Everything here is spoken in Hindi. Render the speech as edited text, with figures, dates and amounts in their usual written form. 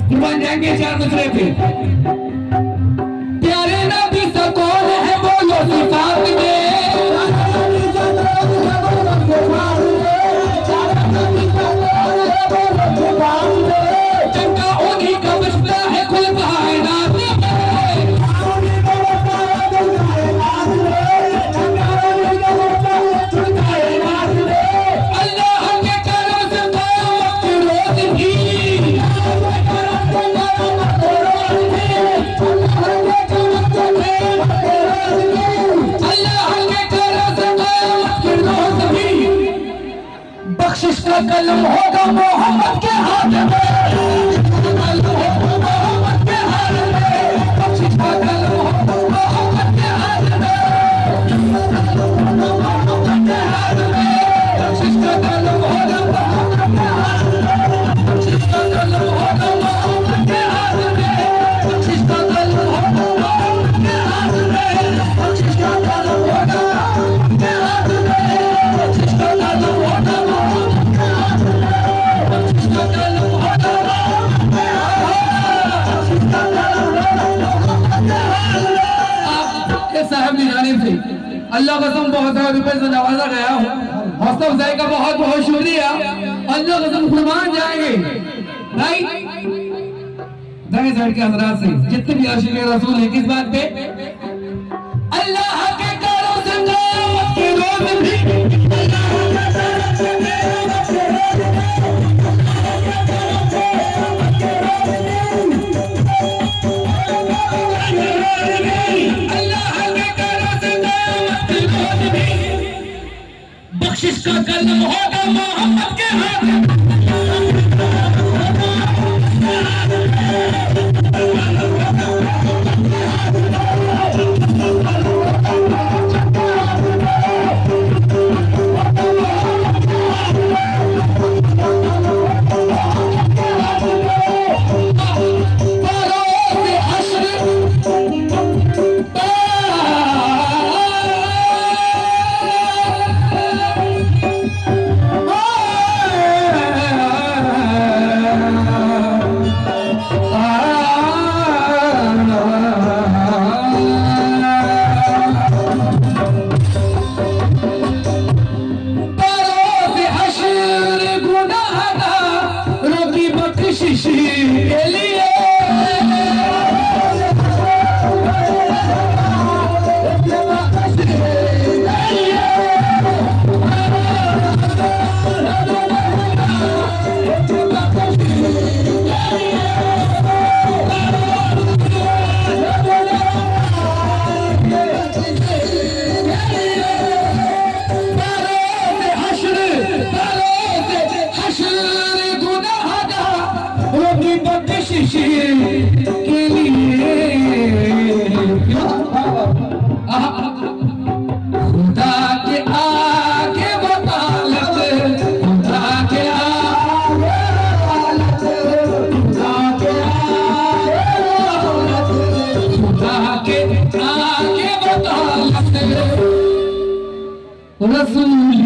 कुर्बान जाएंगे चार दूसरे पे। प्यारे नबी से कौन है बोलो सिफात दे, चंगा उन्हीं का बचता है खुल कायनात का कलम होगा मोहम्मद के हाथ में, मोहम्मद के हाथ में, बख्शिश का कलम होगा मोहम्मद के हाथ में, मोहम्मद के हाथ में, बख्शिश का कलम होगा मोहम्मद के हाथ में, बख्शिश का कलम होगा मोहम्मद के हाथ में, बख्शिश का कलम होगा मोहम्मद के हाथ में, बख्शिश का कलम होगा मोहम्मद के हाथ में, बख्शिश का कलम होगा साहब की जानिब से अल्लाह कसम बहुत सारे रुपए से नवाजा गया हूँ। हौसला अफजाई का बहुत बहुत शुक्रिया। अल्लाह कसम कुर्बान जाएंगे भाई दाएं साइड के हजरात से जितने भी आशिक रसूल है किस बात पे, अल्लाह के कारों से क़यामत के रोज़ भी बख्शिश का कलम होगा मोहम्मद के हाथ में, रसूल